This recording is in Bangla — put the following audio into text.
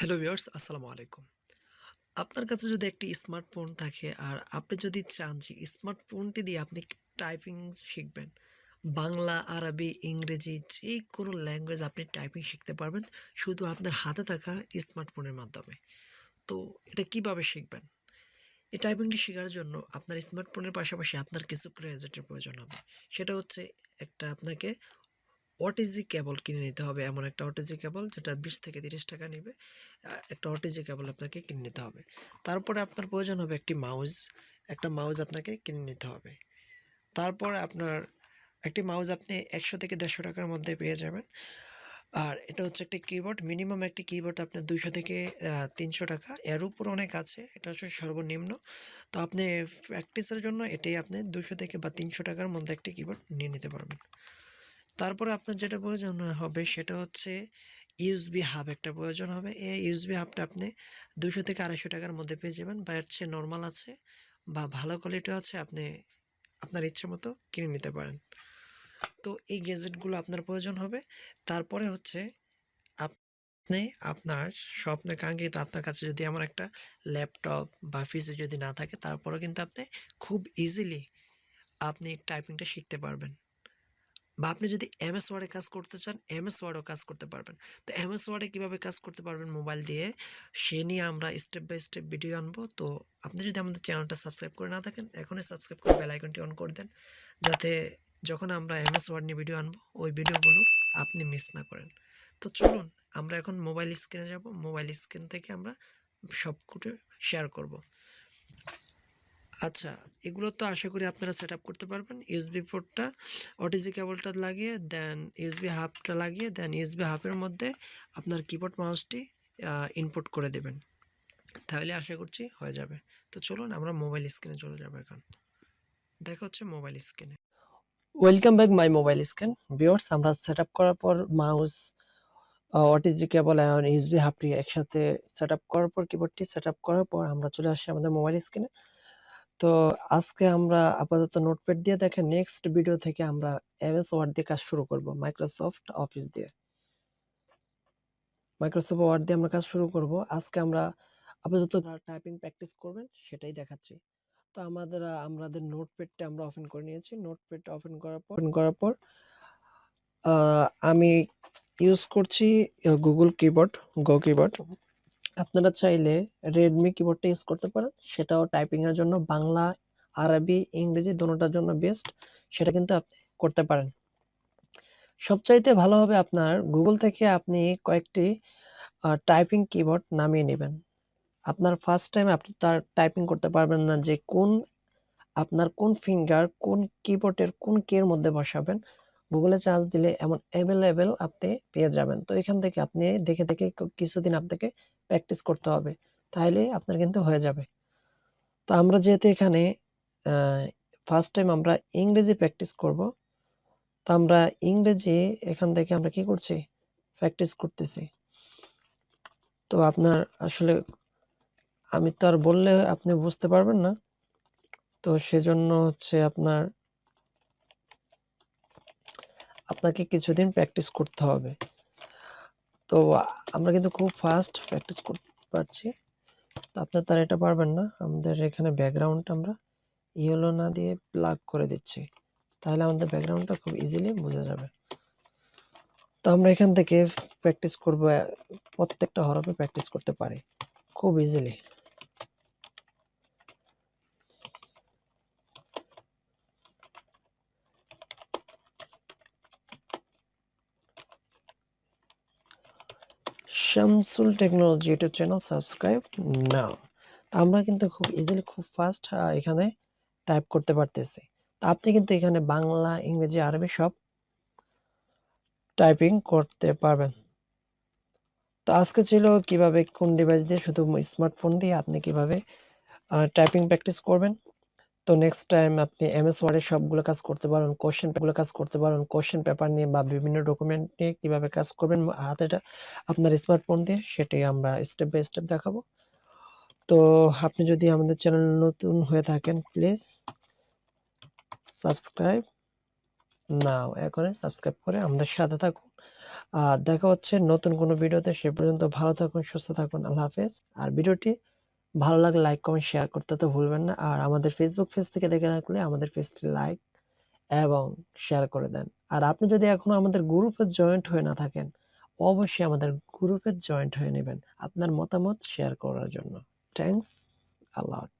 হ্যালো ভিউয়ার্স, আসসালামু আলাইকুম। আপনার কাছে যদি একটি স্মার্টফোন থাকে আর আপনি যদি চান যে স্মার্টফোনটি দিয়ে আপনি টাইপিং শিখবেন, বাংলা, আরবি, ইংরেজি যেকোনো ল্যাঙ্গুয়েজ আপনি টাইপিং শিখতে পারবেন শুধু আপনার হাতে থাকা স্মার্টফোনের মাধ্যমে। তো এটা কিভাবে শিখবেন? এই টাইপিংটি শেখার জন্য আপনার স্মার্টফোনের পাশাপাশি আপনার কিছু গ্যাজেটের প্রয়োজন হবে। সেটা হচ্ছে একটা আপনাকে ওটিজি কেবল কিনে নিতে হবে। এমন একটা ওটিজি কেবল যেটা 20 থেকে 30 টাকা নিবে। একটা ওটিজি কেবল আপনাকে কিনে নিতে হবে। তারপরে আপনার প্রয়োজন হবে একটি মাউস। একটা মাউস আপনাকে কিনে নিতে হবে। তারপরে আপনার একটি মাউস আপনি ১০০ থেকে ১৫০ টাকার মধ্যে পেয়ে যাবেন। আর এটা হচ্ছে একটি কিবোর্ড। মিনিমাম একটি কিবোর্ড আপনার ২০০ থেকে ৩০০ টাকা। এর উপর অনেক আছে। এটা হচ্ছে সর্বনিম্ন। তো আপনি প্র্যাকটিসের জন্য এটাই আপনি ২০০ থেকে বা ৩০০ টাকার মধ্যে একটি কিবোর্ড নিয়ে নিতে পারবেন। তারপরে আপনার যেটা প্রয়োজন হবে সেটা হচ্ছে ইউএসবি হাব একটা প্রয়োজন হবে। এই ইউএসবি হাবটা আপনি ২০০ থেকে ২৫০ টাকার মধ্যে পেয়ে যাবেন বা এর চেয়ে নরমাল আছে বা ভালো কোয়ালিটিও আছে। আপনি আপনার ইচ্ছে মতো কিনে নিতে পারেন। তো এই গ্যাজেটগুলো আপনার প্রয়োজন হবে। তারপরে হচ্ছে আপনি আপনার স্বপ্নে কাঙ্ক্ষিত আপনার কাছে যদি এমন একটা ল্যাপটপ বা পিসি যদি না থাকে তারপরেও কিন্তু আপনি খুব ইজিলি আপনি টাইপিংটা শিখতে পারবেন। বা আপনি যদি এমএস ওয়ার্ডে কাজ করতে চান, এমএস ওয়ার্ডেও কাজ করতে পারবেন। তো এমএস ওয়ার্ডে কিভাবে কাজ করতে পারবেন মোবাইল দিয়ে, সে নিয়ে আমরা স্টেপ বাই স্টেপ ভিডিও আনবো। তো আপনি যদি আমাদের চ্যানেলটা সাবস্ক্রাইব করে না থাকেন, এখনই সাবস্ক্রাইব করে বেল আইকনটি অন করে দেন। যাতে যখন আমরা এমএস ওয়ার্ড নিয়ে ভিডিও আনবো, ওই ভিডিওগুলো আপনি মিস না করেন। তো চলুন আমরা এখন মোবাইল স্ক্রিনে যাব। মোবাইল স্ক্রিন থেকে আমরা সবকিছু শেয়ার করব। আচ্ছা, এগুলো তো আশা করি আপনারা সেটআপ করতে পারবেন। ইউএসবি পোর্টটা, ওটিজি কেবলটা লাগিয়ে দেন ইউএসবি হাবটা লাগিয়ে দেন ইউএসবি হাবের মধ্যে আপনার কিবোর্ড মাউসটি ইনপুট করে দেবেন। তাহলে আশা করছি হয়ে যাবে। তো চলুন আমরা মোবাইল স্ক্রিনে চলে যাব এখন। দেখা হচ্ছে মোবাইল স্ক্রিনে। Welcome back my mobile screen. Viewers, আমরা সেটআপ করার পর মাউস, ওটিজি কেবল এবং ইউএসবি হাবটি একসাথে সেটআপ করার পর কিবোর্ডটি সেটআপ করার পর আমরা চলে আসছি আমাদের মোবাইল স্ক্রিনে। তো আজকে আমরা আপাতত নোটপ্যাড দিয়ে দেখেন, নেক্সট ভিডিও থেকে আমরা এমএস ওয়ার্ড দিয়ে কাজ শুরু করব। মাইক্রোসফট অফিস দিয়ে, মাইক্রোসফট ওয়ার্ড দিয়ে আমরা কাজ শুরু করব। আজকে আমরা আপাতত টাইপিং প্র্যাকটিস করবেন সেটাই দেখাচ্ছি। তো আমাদের নোটপ্যাডটা আমরা ওপেন করে নিয়েছি। নোটপ্যাডটা ওপেন করার পর আমি ইউজ করছি গুগল কিবোর্ড, গো কিবোর্ড। আপনারা চাইলে রেডমি কিবোর্ডটা ইউজ করতে পারেন, সেটাও টাইপিং এর জন্য বাংলা, আরবি, ইংরেজি দোনোটার জন্য বেস্ট। সেটা কিন্তু আপনি করতে পারেন। সবচাইতে ভালো হবে আপনার গুগল থেকে আপনি কয়েকটি টাইপিং কিবোর্ড নামিয়ে নেবেন। আপনার ফার্স্ট টাইম আপনি তার টাইপিং করতে পারবেন না যে আপনার কোন ফিঙ্গার কোন কিবোর্ডের কোন কি এর মধ্যে বসাবেন। গুগলে চার্জ দিলে এমন অ্যাভেলেবেল আপনি পেয়ে যাবেন। তো এখান থেকে আপনি দেখে দেখে কিছুদিন আপনাকে প্র্যাকটিস করতে হবে, তাহলে আপনার কিন্তু হয়ে যাবে। তো আমরা যেহেতু এখানে ফার্স্ট টাইম আমরা ইংরেজি প্র্যাকটিস করব, তো আমরা ইংরেজি এখান থেকে আমরা কি করছি, প্র্যাকটিস করতেছি। তো আপনার আসলে আমি তো আর বললে আপনি বুঝতে পারবেন না, তো সেজন্য হচ্ছে আপনাকে কিছুদিন প্র্যাকটিস করতে হবে। তো আমরা কিন্তু খুব ফাস্ট প্র্যাকটিস করতে পারছি। তো আপনার তার এটা পারবেন না। আমাদের এখানে ব্যাকগ্রাউন্ড আমরা ইয়েলো না দিয়ে ব্ল্যাক করে দিচ্ছি, তাহলে আমাদের ব্যাকগ্রাউন্ডটা খুব ইজিলি বোঝা যাবে। তো আমরা এখান থেকে প্র্যাকটিস করব, প্রত্যেকটা হরফে প্র্যাকটিস করতে পারি খুব ইজিলি। Shamsul technology YouTube channel subscribe নাও। তো আমরা কিন্তু খুব ইজিলি খুব ফাস্ট এখানে টাইপ করতে পারতেছি। তো আপনি কিন্তু এখানে বাংলা, ইংরেজি, আরবি সব টাইপিং করতে পারবেন। তো আজকে ছিল কিভাবে কোন ডিভাইস দিয়ে, শুধু স্মার্টফোন দিয়ে আপনি কিভাবে টাইপিং প্র্যাকটিস করবেন। তো নেক্সট টাইম আপনি এমএস ওয়ার্ডে সবগুলো কাজ করতে পারেন, কোশ্চেন পেপার নিয়ে বা বিভিন্ন ডকুমেন্ট নিয়ে কিভাবে কাজ করবেন হাতেটা আপনার স্মার্টফোন দিয়ে, সেটাই আমরা স্টেপ বাই স্টেপ দেখাবো। তো আপনি যদি আমাদের চ্যানেল নতুন হয়ে থাকেন, প্লিজ সাবস্ক্রাইব নাও, এখনই সাবস্ক্রাইব করে আমাদের সাথে থাকুন। দেখা হচ্ছে নতুন কোনো ভিডিওতে। সে পর্যন্ত ভালো থাকুন, সুস্থ থাকুন। আল্লাহ হাফেজ। আর ভিডিওটি ভালো লাগলে লাইক, কমেন্ট, শেয়ার করতে তো ভুলবেন না। আর আমাদের ফেসবুক পেজ থেকে দেখে থাকলে আমাদের পেজটি লাইক এবং শেয়ার করে দেন। আর আপনি যদি এখনো আমাদের গ্রুপে জয়েন্ট হয়ে না থাকেন, অবশ্যই আমাদের গ্রুপে জয়েন্ট হয়ে নেবেন আপনার মতামত শেয়ার করার জন্য। Thanks a lot.